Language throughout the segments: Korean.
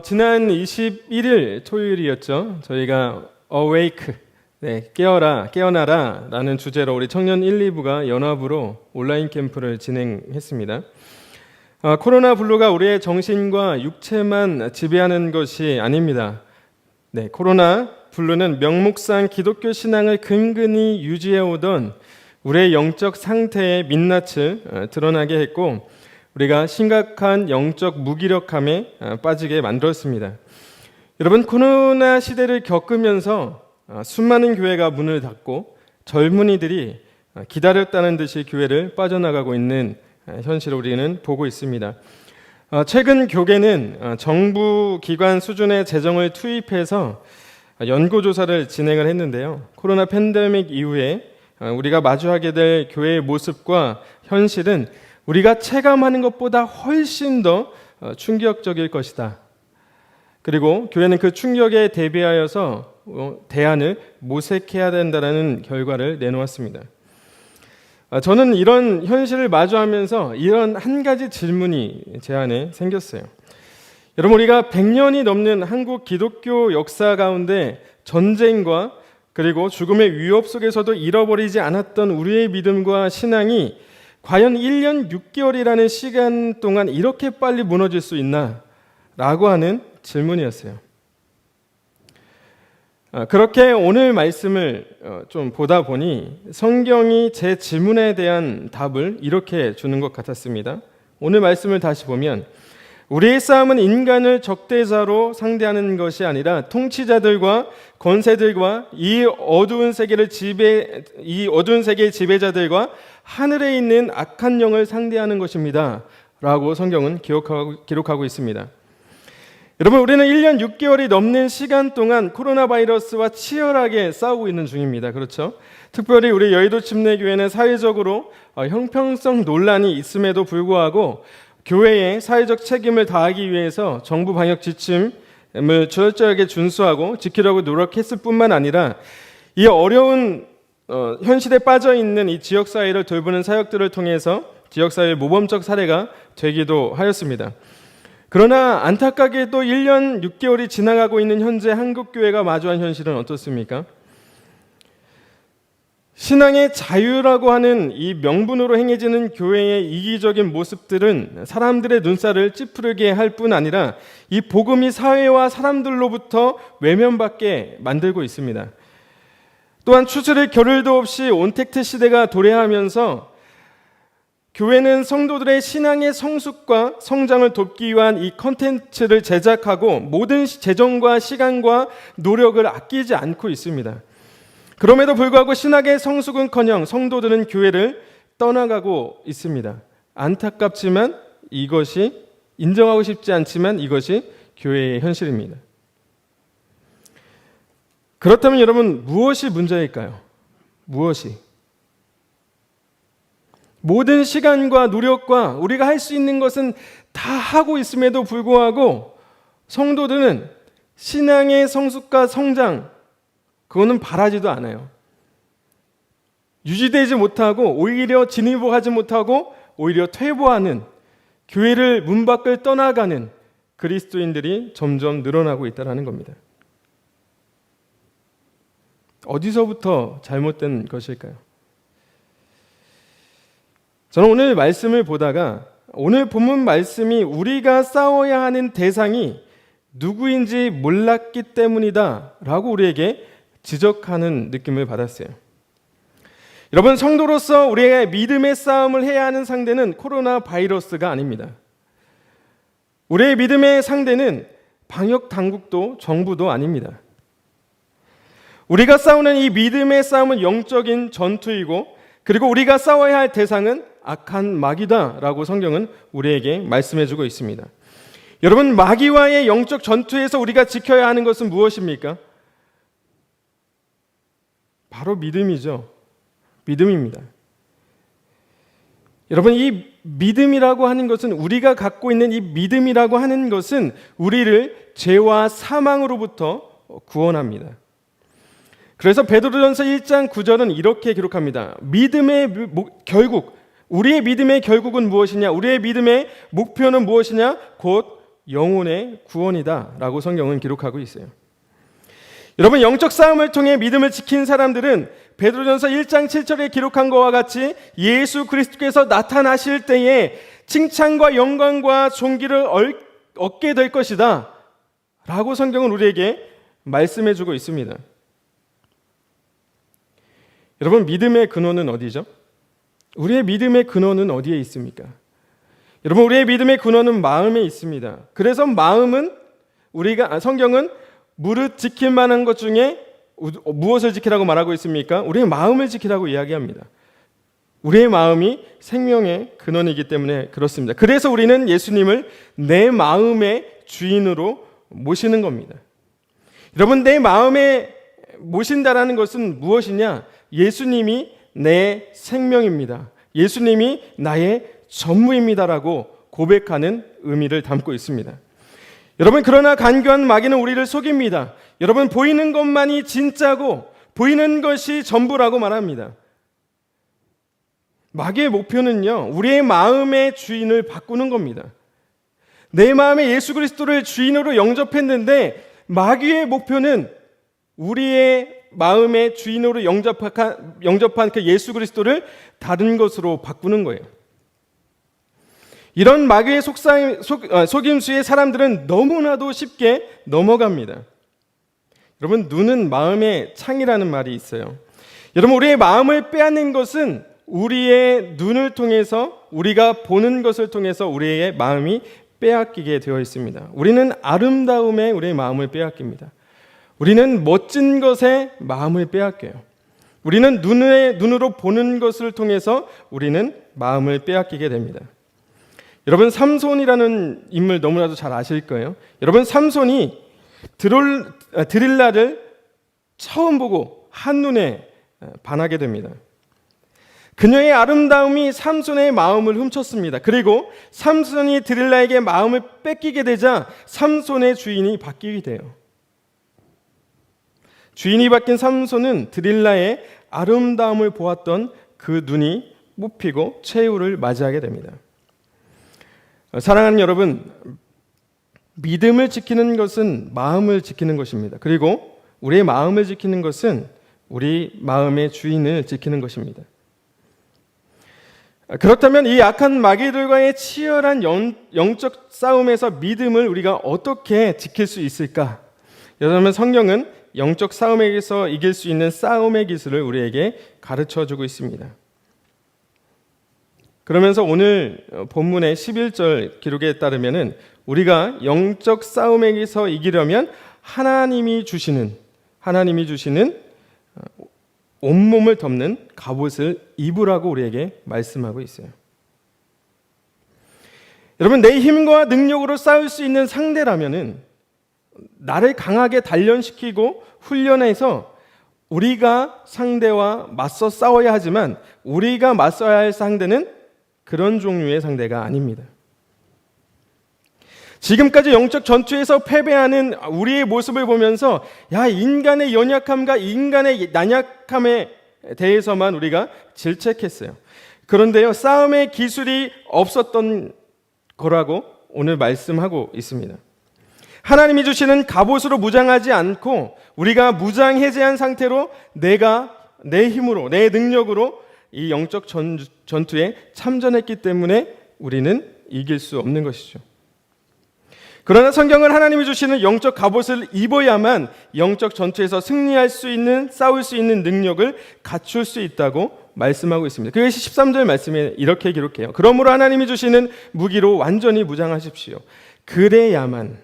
지난 21일 토요일이었죠. 저희가 Awake, 깨어나라 라는 주제로 우리 청년 1, 2부가 연합으로 온라인 캠프를 진행했습니다. 코로나 블루가 우리의 정신과 육체만 지배하는 것이 아닙니다. 코로나 블루는 명목상 기독교 신앙을 근근히 유지해오던 우리의 영적 상태의 민낯을 드러나게 했고, 우리가 심각한 영적 무기력함에 빠지게 만들었습니다. 여러분, 코로나 시대를 겪으면서 수많은 교회가 문을 닫고 젊은이들이 기다렸다는 듯이 교회를 빠져나가고 있는 현실을 우리는 보고 있습니다. 최근 교계는 정부 기관 수준의 재정을 투입해서 연구조사를 진행을 했는데요. 코로나 팬데믹 이후에 우리가 마주하게 될 교회의 모습과 현실은 우리가 체감하는 것보다 훨씬 더 충격적일 것이다. 그리고 교회는 그 충격에 대비하여서 대안을 모색해야 된다는 결과를 내놓았습니다. 저는 이런 현실을 마주하면서 이런 한 가지 질문이 제 안에 생겼어요. 여러분, 우리가 100년이 넘는 한국 기독교 역사 가운데 전쟁과 그리고 죽음의 위협 속에서도 잃어버리지 않았던 우리의 믿음과 신앙이 과연 1년 6개월이라는 시간 동안 이렇게 빨리 무너질 수 있나? 라고 하는 질문이었어요. 그렇게 오늘 말씀을 좀 보다 보니 성경이 제 질문에 대한 답을 이렇게 주는 것 같았습니다. 오늘 말씀을 다시 보면 우리의 싸움은 인간을 적대자로 상대하는 것이 아니라 통치자들과 권세들과 이 어두운 세계의 지배자들과 하늘에 있는 악한 영을 상대하는 것입니다. 라고 성경은 기록하고 있습니다. 여러분, 우리는 1년 6개월이 넘는 시간 동안 코로나 바이러스와 치열하게 싸우고 있는 중입니다. 그렇죠? 특별히 우리 여의도 침례교회는 사회적으로 형평성 논란이 있음에도 불구하고 교회의 사회적 책임을 다하기 위해서 정부 방역 지침을 철저하게 준수하고 지키려고 노력했을 뿐만 아니라 이 어려운 현실에 빠져있는 이 지역사회를 돌보는 사역들을 통해서 지역사회의 모범적 사례가 되기도 하였습니다. 그러나 안타깝게도 1년 6개월이 지나가고 있는 현재 한국교회가 마주한 현실은 어떻습니까? 신앙의 자유라고 하는 이 명분으로 행해지는 교회의 이기적인 모습들은 사람들의 눈살을 찌푸리게 할 뿐 아니라 이 복음이 사회와 사람들로부터 외면받게 만들고 있습니다. 또한 추스릴 겨를도 없이 온택트 시대가 도래하면서 교회는 성도들의 신앙의 성숙과 성장을 돕기 위한 이 컨텐츠를 제작하고 모든 재정과 시간과 노력을 아끼지 않고 있습니다. 그럼에도 불구하고 신학의 성숙은커녕 성도들은 교회를 떠나가고 있습니다. 안타깝지만 이것이 인정하고 싶지 않지만 이것이 교회의 현실입니다. 그렇다면 여러분, 무엇이 문제일까요? 무엇이? 모든 시간과 노력과 우리가 할 수 있는 것은 다 하고 있음에도 불구하고 성도들은 신앙의 성숙과 성장, 그거는 바라지도 않아요. 유지되지 못하고 오히려 진입하지 못하고 오히려 퇴보하는, 교회를 문 밖을 떠나가는 그리스도인들이 점점 늘어나고 있다는 겁니다. 어디서부터 잘못된 것일까요? 저는 오늘 말씀을 보다가 오늘 본문 말씀이 우리가 싸워야 하는 대상이 누구인지 몰랐기 때문이다 라고 우리에게 지적하는 느낌을 받았어요. 여러분, 성도로서 우리의 믿음의 싸움을 해야 하는 상대는 코로나 바이러스가 아닙니다. 우리의 믿음의 상대는 방역 당국도 정부도 아닙니다. 우리가 싸우는 이 믿음의 싸움은 영적인 전투이고, 그리고 우리가 싸워야 할 대상은 악한 마귀다라고 성경은 우리에게 말씀해주고 있습니다. 여러분, 마귀와의 영적 전투에서 우리가 지켜야 하는 것은 무엇입니까? 바로 믿음이죠. 믿음입니다. 여러분, 이 믿음이라고 하는 것은, 우리가 갖고 있는 이 믿음이라고 하는 것은 우리를 죄와 사망으로부터 구원합니다. 그래서 베드로전서 1장 9절은 이렇게 기록합니다. 믿음의 결국, 우리의 믿음의 결국은 무엇이냐? 우리의 믿음의 목표는 무엇이냐? 곧 영혼의 구원이다라고 성경은 기록하고 있어요. 여러분, 영적 싸움을 통해 믿음을 지킨 사람들은 베드로전서 1장 7절에 기록한 것과 같이 예수 그리스도께서 나타나실 때에 칭찬과 영광과 존귀를 얻게 될 것이다 라고 성경은 우리에게 말씀해 주고 있습니다. 여러분, 믿음의 근원은 어디죠? 우리의 믿음의 근원은 어디에 있습니까? 여러분, 우리의 믿음의 근원은 마음에 있습니다. 그래서 성경은 무릇 지킬 만한 것 중에 무엇을 지키라고 말하고 있습니까? 우리의 마음을 지키라고 이야기합니다. 우리의 마음이 생명의 근원이기 때문에 그렇습니다. 그래서 우리는 예수님을 내 마음의 주인으로 모시는 겁니다. 여러분, 내 마음에 모신다라는 것은 무엇이냐? 예수님이 내 생명입니다. 예수님이 나의 전무입니다라고 고백하는 의미를 담고 있습니다. 여러분, 그러나 간교한 마귀는 우리를 속입니다. 여러분, 보이는 것만이 진짜고 보이는 것이 전부라고 말합니다. 마귀의 목표는요, 우리의 마음의 주인을 바꾸는 겁니다. 내 마음에 예수 그리스도를 주인으로 영접했는데 마귀의 목표는 우리의 마음의 주인으로 영접한 그 예수 그리스도를 다른 것으로 바꾸는 거예요. 이런 마귀의 속임수에 사람들은 너무나도 쉽게 넘어갑니다. 여러분, 눈은 마음의 창이라는 말이 있어요. 여러분, 우리의 마음을 빼앗는 것은 우리의 눈을 통해서, 우리가 보는 것을 통해서 우리의 마음이 빼앗기게 되어 있습니다. 우리는 아름다움에 우리의 마음을 빼앗깁니다. 우리는 멋진 것에 마음을 빼앗겨요. 우리는 눈으로 보는 것을 통해서 우리는 마음을 빼앗기게 됩니다. 여러분, 삼손이라는 인물 너무나도 잘 아실 거예요. 여러분, 삼손이 드릴라를 처음 보고 한눈에 반하게 됩니다. 그녀의 아름다움이 삼손의 마음을 훔쳤습니다. 그리고 삼손이 드릴라에게 마음을 뺏기게 되자 삼손의 주인이 바뀌게 돼요. 주인이 바뀐 삼손은 드릴라의 아름다움을 보았던 그 눈이 뽑히고 최후를 맞이하게 됩니다. 사랑하는 여러분, 믿음을 지키는 것은 마음을 지키는 것입니다. 그리고 우리의 마음을 지키는 것은 우리 마음의 주인을 지키는 것입니다. 그렇다면 이 악한 마귀들과의 치열한 영적 싸움에서 믿음을 우리가 어떻게 지킬 수 있을까? 여러분, 성경은 영적 싸움에서 이길 수 있는 싸움의 기술을 우리에게 가르쳐주고 있습니다. 그러면서 오늘 본문의 11절 기록에 따르면 우리가 영적 싸움에서 이기려면 하나님이 주시는 온몸을 덮는 갑옷을 입으라고 우리에게 말씀하고 있어요. 여러분, 내 힘과 능력으로 싸울 수 있는 상대라면은 나를 강하게 단련시키고 훈련해서 우리가 상대와 맞서 싸워야 하지만 우리가 맞서야 할 상대는 그런 종류의 상대가 아닙니다. 지금까지 영적 전투에서 패배하는 우리의 모습을 보면서 인간의 연약함과 인간의 난약함에 대해서만 우리가 질책했어요. 그런데요, 싸움의 기술이 없었던 거라고 오늘 말씀하고 있습니다. 하나님이 주시는 갑옷으로 무장하지 않고 우리가 무장해제한 상태로 내가 내 힘으로, 내 능력으로 이 영적 전투에 참전했기 때문에 우리는 이길 수 없는 것이죠. 그러나 성경은 하나님이 주시는 영적 갑옷을 입어야만 영적 전투에서 승리할 수 있는, 싸울 수 있는 능력을 갖출 수 있다고 말씀하고 있습니다. 그것이 13절 말씀에 이렇게 기록해요. 그러므로 하나님이 주시는 무기로 완전히 무장하십시오. 그래야만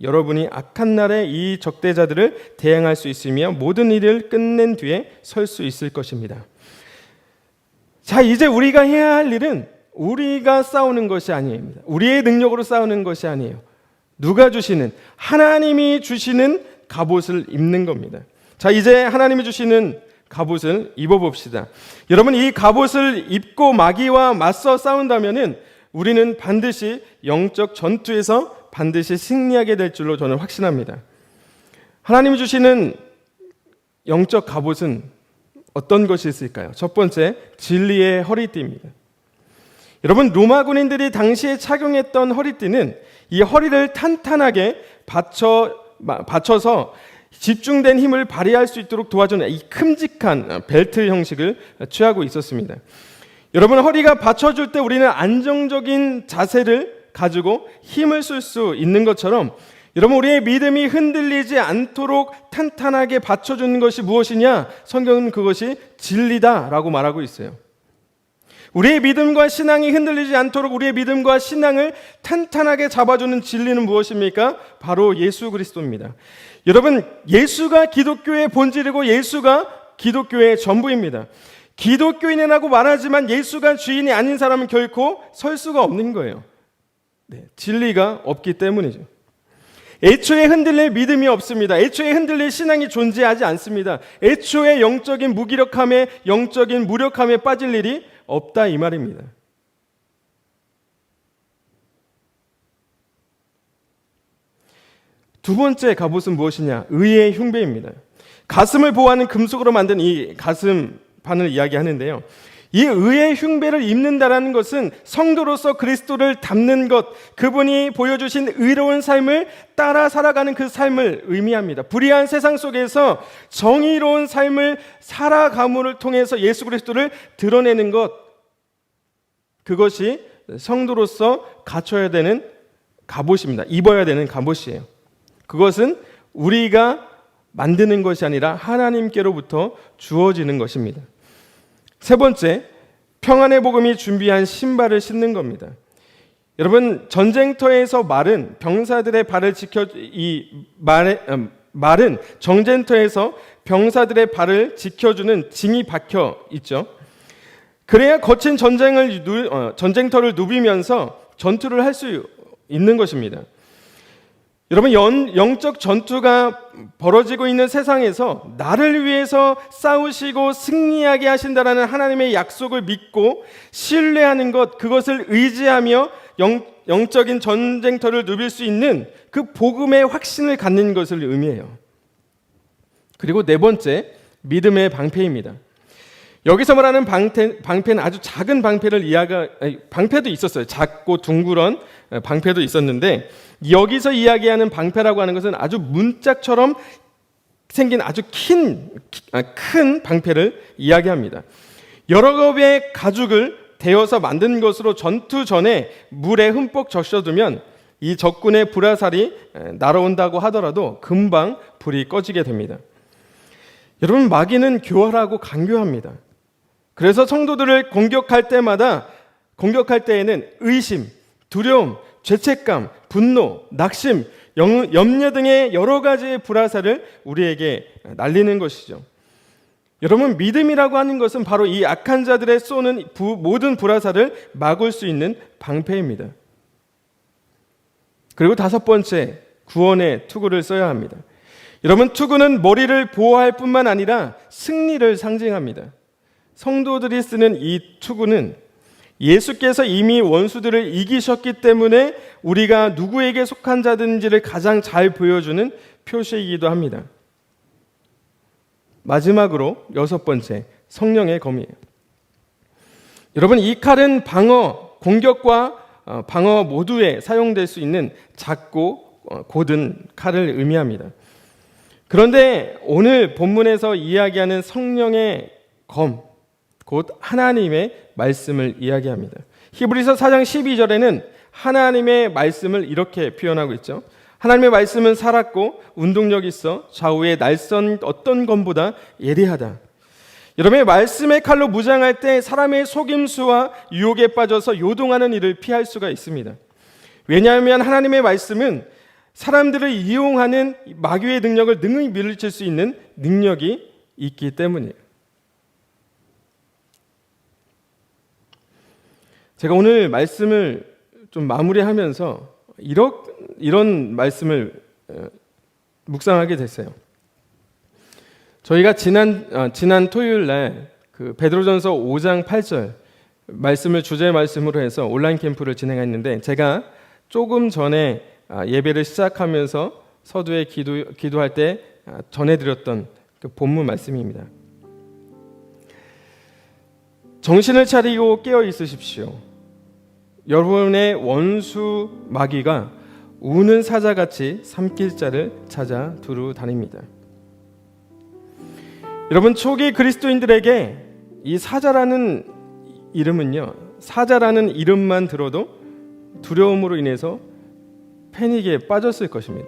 여러분이 악한 날에 이 적대자들을 대항할 수 있으며 모든 일을 끝낸 뒤에 설 수 있을 것입니다. 자, 이제 우리가 해야 할 일은 우리가 싸우는 것이 아닙니다. 우리의 능력으로 싸우는 것이 아니에요. 누가 주시는, 하나님이 주시는 갑옷을 입는 겁니다. 자, 이제 하나님이 주시는 갑옷을 입어봅시다. 여러분, 이 갑옷을 입고 마귀와 맞서 싸운다면은 우리는 반드시 영적 전투에서 반드시 승리하게 될 줄로 저는 확신합니다. 하나님이 주시는 영적 갑옷은 어떤 것이 있을까요? 첫 번째, 진리의 허리띠입니다. 여러분, 로마 군인들이 당시에 착용했던 허리띠는 이 허리를 탄탄하게 받쳐서 집중된 힘을 발휘할 수 있도록 도와주는 이 큼직한 벨트 형식을 취하고 있었습니다. 여러분, 허리가 받쳐줄 때 우리는 안정적인 자세를 가지고 힘을 쓸 수 있는 것처럼, 여러분, 우리의 믿음이 흔들리지 않도록 탄탄하게 받쳐주는 것이 무엇이냐? 성경은 그것이 진리다라고 말하고 있어요. 우리의 믿음과 신앙이 흔들리지 않도록 우리의 믿음과 신앙을 탄탄하게 잡아주는 진리는 무엇입니까? 바로 예수 그리스도입니다. 여러분, 예수가 기독교의 본질이고 예수가 기독교의 전부입니다. 기독교인이라고 말하지만 예수가 주인이 아닌 사람은 결코 설 수가 없는 거예요. 진리가 없기 때문이죠. 애초에 흔들릴 믿음이 없습니다. 애초에 흔들릴 신앙이 존재하지 않습니다. 애초에 영적인 무기력함에, 영적인 무력함에 빠질 일이 없다, 이 말입니다. 두 번째 갑옷은 무엇이냐? 의의 흉배입니다. 가슴을 보호하는 금속으로 만든 이 가슴판을 이야기하는데요. 이 의의 흉배를 입는다라는 것은 성도로서 그리스도를 닮는 것, 그분이 보여주신 의로운 삶을 따라 살아가는 그 삶을 의미합니다. 불의한 세상 속에서 정의로운 삶을 살아감을 통해서 예수 그리스도를 드러내는 것, 그것이 성도로서 갖춰야 되는 갑옷입니다. 입어야 되는 갑옷이에요. 그것은 우리가 만드는 것이 아니라 하나님께로부터 주어지는 것입니다. 세 번째, 평안의 복음이 준비한 신발을 신는 겁니다. 여러분, 전쟁터에서 말은 병사들의 발을 말은 전쟁터에서 병사들의 발을 지켜주는 징이 박혀 있죠. 그래야 거친 전쟁터를 누비면서 전투를 할 수 있는 것입니다. 여러분, 영적 전투가 벌어지고 있는 세상에서 나를 위해서 싸우시고 승리하게 하신다라는 하나님의 약속을 믿고 신뢰하는 것, 그것을 의지하며 영적인 전쟁터를 누빌 수 있는 그 복음의 확신을 갖는 것을 의미해요. 그리고 네 번째, 믿음의 방패입니다. 여기서 말하는 방패는 아주 작은 방패를 방패도 있었어요. 작고 둥그런 방패도 있었는데, 여기서 이야기하는 방패라고 하는 것은 아주 문짝처럼 생긴 아주 큰 방패를 이야기합니다. 여러 겹의 가죽을 대어서 만든 것으로 전투 전에 물에 흠뻑 적셔두면 이 적군의 불화살이 날아온다고 하더라도 금방 불이 꺼지게 됩니다. 여러분, 마귀는 교활하고 간교합니다. 그래서 성도들을 공격할 때에는 의심, 두려움, 죄책감, 분노, 낙심, 염려 등의 여러 가지의 불화살을 우리에게 날리는 것이죠. 여러분, 믿음이라고 하는 것은 바로 이 악한 자들의 쏘는 모든 불화살을 막을 수 있는 방패입니다. 그리고 다섯 번째, 구원의 투구를 써야 합니다. 여러분, 투구는 머리를 보호할 뿐만 아니라 승리를 상징합니다. 성도들이 쓰는 이 투구는 예수께서 이미 원수들을 이기셨기 때문에 우리가 누구에게 속한 자든지를 가장 잘 보여주는 표시이기도 합니다. 마지막으로 여섯 번째, 성령의 검이에요. 여러분, 이 칼은 공격과 방어 모두에 사용될 수 있는 작고 곧은 칼을 의미합니다. 그런데 오늘 본문에서 이야기하는 성령의 검, 곧 하나님의 말씀을 이야기합니다. 히브리서 4장 12절에는 하나님의 말씀을 이렇게 표현하고 있죠. 하나님의 말씀은 살았고 운동력 있어 좌우의 날선 어떤 검보다 예리하다. 여러분의 말씀의 칼로 무장할 때 사람의 속임수와 유혹에 빠져서 요동하는 일을 피할 수가 있습니다. 왜냐하면 하나님의 말씀은 사람들을 이용하는 마귀의 능력을 능히 물리칠 수 있는 능력이 있기 때문이에요. 제가 오늘 말씀을 좀 마무리하면서 이런 말씀을 묵상하게 됐어요. 저희가 지난 토요일 날 그 베드로전서 5장 8절 말씀을 주제 말씀으로 해서 온라인 캠프를 진행했는데, 제가 조금 전에 예배를 시작하면서 서두에 기도할 때 전해드렸던 그 본문 말씀입니다. 정신을 차리고 깨어 있으십시오. 여러분의 원수 마귀가 우는 사자같이 삼킬 자를 찾아 두루 다닙니다. 여러분, 초기 그리스도인들에게 이 사자라는 이름은요, 사자라는 이름만 들어도 두려움으로 인해서 패닉에 빠졌을 것입니다.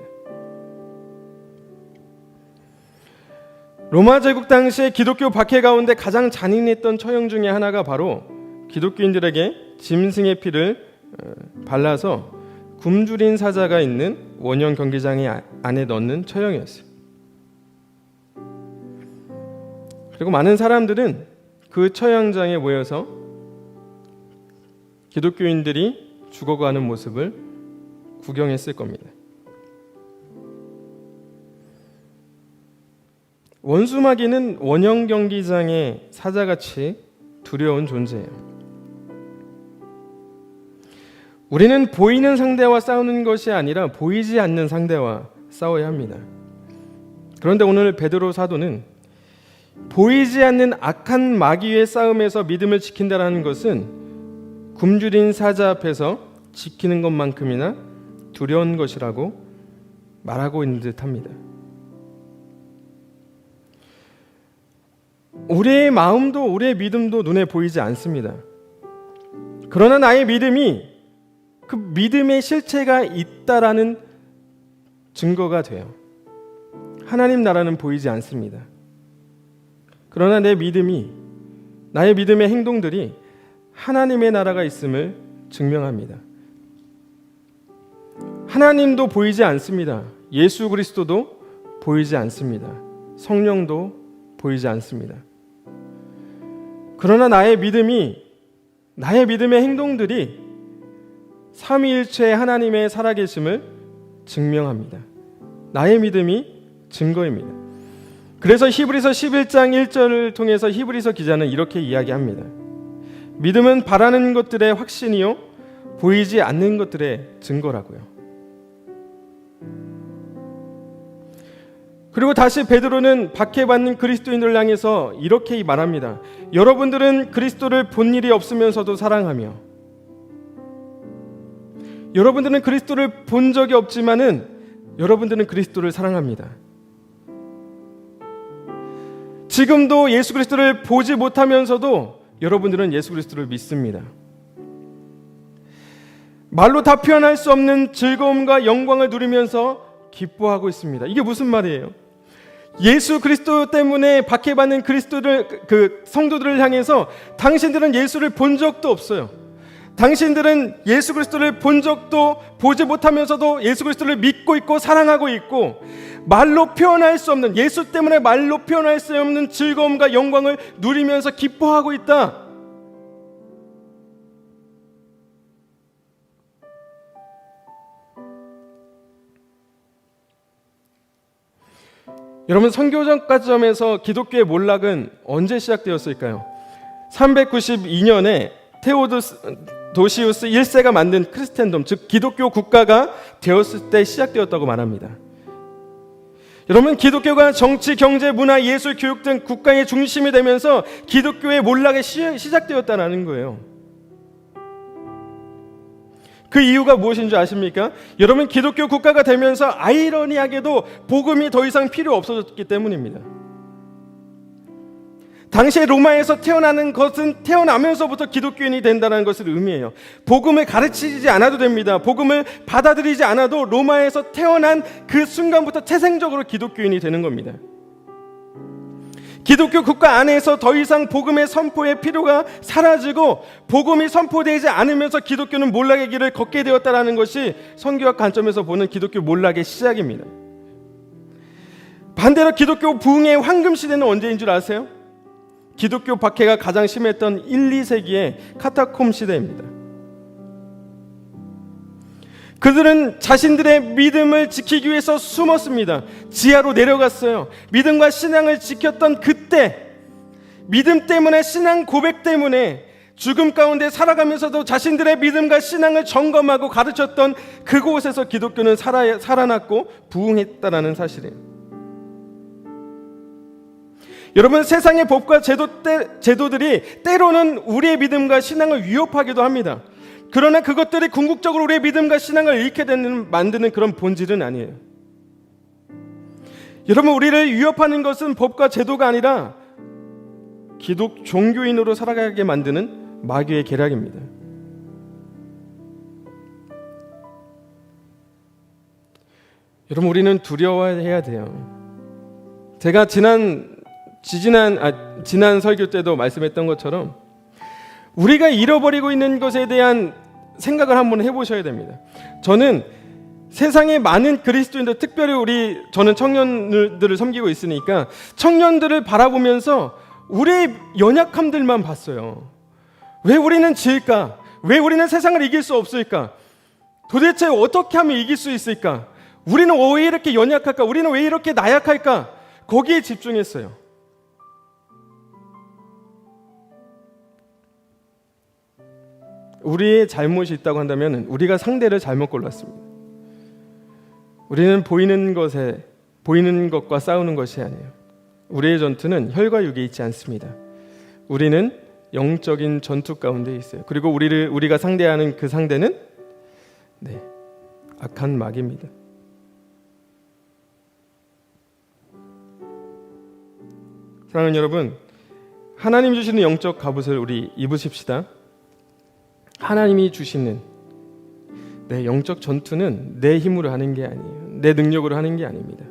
로마 제국 당시에 기독교 박해 가운데 가장 잔인했던 처형 중에 하나가 바로 기독교인들에게 짐승의 피를 발라서 굶주린 사자가 있는 원형 경기장 안에 넣는 처형이었어요. 그리고 많은 사람들은 그 처형장에 모여서 기독교인들이 죽어가는 모습을 구경했을 겁니다. 원수마귀는 원형 경기장의 사자같이 두려운 존재예요. 우리는 보이는 상대와 싸우는 것이 아니라 보이지 않는 상대와 싸워야 합니다. 그런데 오늘 베드로 사도는 보이지 않는 악한 마귀의 싸움에서 믿음을 지킨다는 것은 굶주린 사자 앞에서 지키는 것만큼이나 두려운 것이라고 말하고 있는 듯합니다. 우리의 마음도 우리의 믿음도 눈에 보이지 않습니다. 그러나 나의 믿음이 그 믿음의 실체가 있다라는 증거가 돼요. 하나님 나라는 보이지 않습니다. 그러나 내 믿음이, 나의 믿음의 행동들이 하나님의 나라가 있음을 증명합니다. 하나님도 보이지 않습니다. 예수 그리스도도 보이지 않습니다. 성령도 보이지 않습니다. 그러나 나의 믿음의 행동들이 삼위일체 하나님의 살아계심을 증명합니다. 나의 믿음이 증거입니다. 그래서 히브리서 11장 1절을 통해서 히브리서 기자는 이렇게 이야기합니다. 믿음은 바라는 것들의 확신이요 보이지 않는 것들의 증거라고요. 그리고 다시 베드로는 박해받는 그리스도인들을 향해서 이렇게 말합니다. 여러분들은 그리스도를 본 일이 없으면서도 사랑하며, 여러분들은 그리스도를 본 적이 없지만은 여러분들은 그리스도를 사랑합니다. 지금도 예수 그리스도를 보지 못하면서도 여러분들은 예수 그리스도를 믿습니다. 말로 다 표현할 수 없는 즐거움과 영광을 누리면서 기뻐하고 있습니다. 이게 무슨 말이에요? 예수 그리스도 때문에 박해받는 그 성도들을 향해서 당신들은 예수를 본 적도 없어요. 당신들은 예수 그리스도를 본 적도 보지 못하면서도 예수 그리스도를 믿고 있고 사랑하고 있고, 말로 표현할 수 없는, 예수 때문에 말로 표현할 수 없는 즐거움과 영광을 누리면서 기뻐하고 있다. 여러분, 선교전까지점에서 기독교의 몰락은 언제 시작되었을까요? 392년에 테오도시우스 1세가 만든 크리스텐덤, 즉 기독교 국가가 되었을 때 시작되었다고 말합니다. 여러분, 기독교가 정치, 경제, 문화, 예술, 교육 등 국가의 중심이 되면서 기독교의 몰락이 시작되었다는 거예요. 그 이유가 무엇인 줄 아십니까? 여러분, 기독교 국가가 되면서 아이러니하게도 복음이 더 이상 필요 없어졌기 때문입니다. 당시에 로마에서 태어나는 것은 태어나면서부터 기독교인이 된다는 것을 의미해요. 복음을 가르치지 않아도 됩니다. 복음을 받아들이지 않아도 로마에서 태어난 그 순간부터 태생적으로 기독교인이 되는 겁니다. 기독교 국가 안에서 더 이상 복음의 선포의 필요가 사라지고 복음이 선포되지 않으면서 기독교는 몰락의 길을 걷게 되었다는 것이 선교학 관점에서 보는 기독교 몰락의 시작입니다. 반대로 기독교 부흥의 황금 시대는 언제인 줄 아세요? 기독교 박해가 가장 심했던 1, 2세기의 카타콤 시대입니다. 그들은 자신들의 믿음을 지키기 위해서 숨었습니다. 지하로 내려갔어요. 믿음과 신앙을 지켰던 그때, 믿음 때문에, 신앙 고백 때문에 죽음 가운데 살아가면서도 자신들의 믿음과 신앙을 점검하고 가르쳤던 그곳에서 기독교는 살아났고 부흥했다는 사실이에요. 여러분, 세상의 법과 제도들이 때로는 우리의 믿음과 신앙을 위협하기도 합니다. 그러나 그것들이 궁극적으로 우리의 믿음과 신앙을 잃게 만드는 그런 본질은 아니에요. 여러분, 우리를 위협하는 것은 법과 제도가 아니라 기독 종교인으로 살아가게 만드는 마귀의 계략입니다. 여러분, 우리는 두려워해야 돼요. 제가 지난 설교 때도 말씀했던 것처럼 우리가 잃어버리고 있는 것에 대한 생각을 한번 해보셔야 됩니다. 저는 세상에 많은 그리스도인들, 특별히 저는 청년들을 섬기고 있으니까 청년들을 바라보면서 우리의 연약함들만 봤어요. 왜 우리는 질까? 왜 우리는 세상을 이길 수 없을까? 도대체 어떻게 하면 이길 수 있을까? 우리는 왜 이렇게 연약할까? 우리는 왜 이렇게 나약할까? 거기에 집중했어요. 우리의 잘못이 있다고 한다면 우리가 상대를 잘못 골랐습니다. 우리는 보이는 것과 싸우는 것이 아니에요. 우리의 전투는 혈과 육에 있지 않습니다. 우리는 영적인 전투 가운데 있어요. 그리고 우리가 상대하는 그 상대는 악한 마귀입니다. 사랑하는 여러분, 하나님 주시는 영적 갑옷을 우리 입으십시다. 하나님이 주시는 영적 전투는 내 힘으로 하는 게 아니에요. 내 능력으로 하는 게 아닙니다.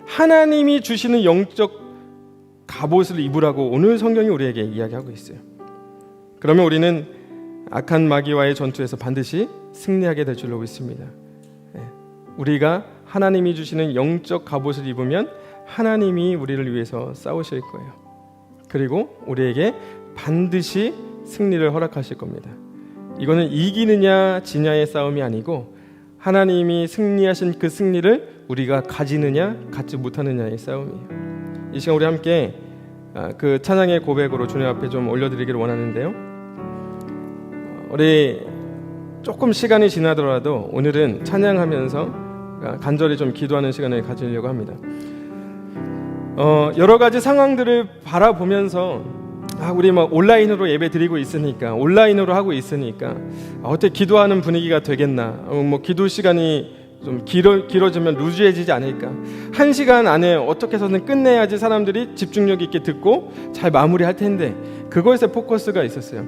하나님이 주시는 영적 갑옷을 입으라고 오늘 성경이 우리에게 이야기하고 있어요. 그러면 우리는 악한 마귀와의 전투에서 반드시 승리하게 될 줄로 믿습니다. 우리가 하나님이 주시는 영적 갑옷을 입으면 하나님이 우리를 위해서 싸우실 거예요. 그리고 우리에게 반드시 승리를 허락하실 겁니다. 이거는 이기느냐 지냐의 싸움이 아니고 하나님이 승리하신 그 승리를 우리가 가지느냐 갖지 못하느냐의 싸움이에요. 이 시간 우리 함께 그 찬양의 고백으로 주님 앞에 좀 올려드리기를 원하는데요. 우리 조금 시간이 지나더라도 오늘은 찬양하면서 간절히 좀 기도하는 시간을 가지려고 합니다. 여러 가지 상황들을 바라보면서 우리 온라인으로 예배 드리고 있으니까, 온라인으로 하고 있으니까 어떻게 기도하는 분위기가 되겠나, 기도 시간이 좀 길어지면 루즈해지지 않을까, 1시간 안에 어떻게 해서는 끝내야지 사람들이 집중력 있게 듣고 잘 마무리할 텐데 그것에 포커스가 있었어요.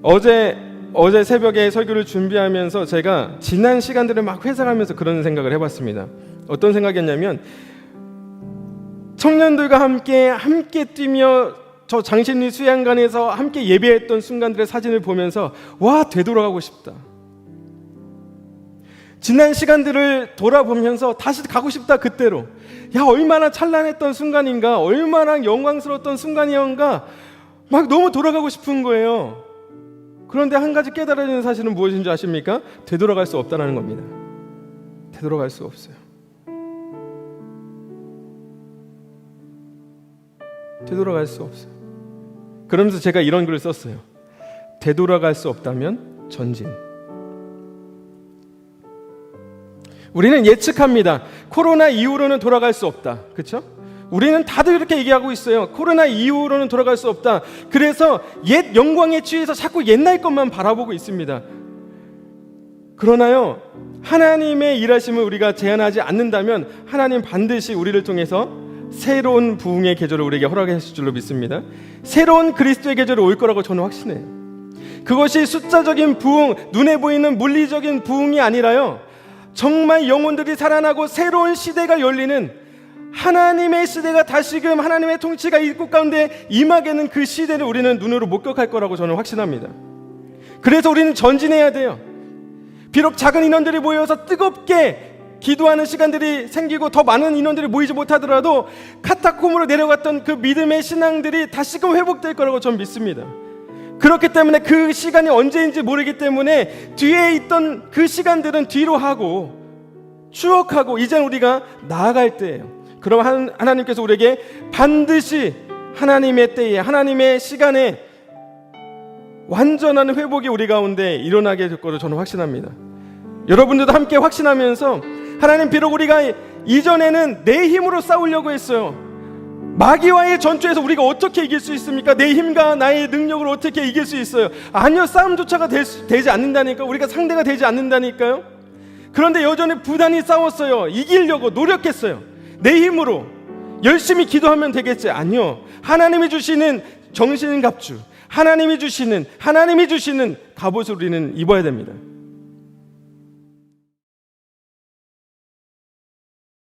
어제 새벽에 설교를 준비하면서 제가 지난 시간들을 막 회상하면서 그런 생각을 해봤습니다. 어떤 생각이었냐면, 청년들과 함께 뛰며 저 장신리 수양관에서 함께 예배했던 순간들의 사진을 보면서 되돌아가고 싶다. 지난 시간들을 돌아보면서 다시 가고 싶다. 그때로. 얼마나 찬란했던 순간인가, 얼마나 영광스러웠던 순간이었는가, 막 너무 돌아가고 싶은 거예요. 그런데 한 가지 깨달아지는 사실은 무엇인지 아십니까? 되돌아갈 수 없다는 겁니다. 되돌아갈 수 없어요. 되돌아갈 수 없어요. 그러면서 제가 이런 글을 썼어요. 되돌아갈 수 없다면 전진. 우리는 예측합니다. 코로나 이후로는 돌아갈 수 없다. 그렇죠? 우리는 다들 이렇게 얘기하고 있어요. 코로나 이후로는 돌아갈 수 없다. 그래서 옛 영광에 취해서 자꾸 옛날 것만 바라보고 있습니다. 그러나요, 하나님의 일하심을 우리가 제한하지 않는다면 하나님 반드시 우리를 통해서 새로운 부흥의 계절을 우리에게 허락하실 줄로 믿습니다. 새로운 그리스도의 계절이 올 거라고 저는 확신해요. 그것이 숫자적인 부흥, 눈에 보이는 물리적인 부흥이 아니라요, 정말 영혼들이 살아나고 새로운 시대가 열리는 하나님의 시대가 다시금 하나님의 통치가 이곳 가운데 임하게는 그 시대를 우리는 눈으로 목격할 거라고 저는 확신합니다. 그래서 우리는 전진해야 돼요. 비록 작은 인원들이 모여서 뜨겁게 기도하는 시간들이 생기고 더 많은 인원들이 모이지 못하더라도 카타콤으로 내려갔던 그 믿음의 신앙들이 다시금 회복될 거라고 저는 믿습니다. 그렇기 때문에 그 시간이 언제인지 모르기 때문에 뒤에 있던 그 시간들은 뒤로 하고 추억하고 이제는 우리가 나아갈 때예요. 그럼 하나님께서 우리에게 반드시 하나님의 때에, 하나님의 시간에 완전한 회복이 우리 가운데 일어나게 될 거로 저는 확신합니다. 여러분들도 함께 확신하면서, 하나님 비록 우리가 이전에는 내 힘으로 싸우려고 했어요. 마귀와의 전투에서 우리가 어떻게 이길 수 있습니까? 내 힘과 나의 능력으로 어떻게 이길 수 있어요? 아니요, 싸움조차가 되지 않는다니까. 우리가 상대가 되지 않는다니까요. 그런데 여전히 부단히 싸웠어요. 이기려고 노력했어요. 내 힘으로 열심히 기도하면 되겠지. 아니요, 하나님이 주시는 정신갑주, 하나님이 주시는 갑옷을 우리는 입어야 됩니다.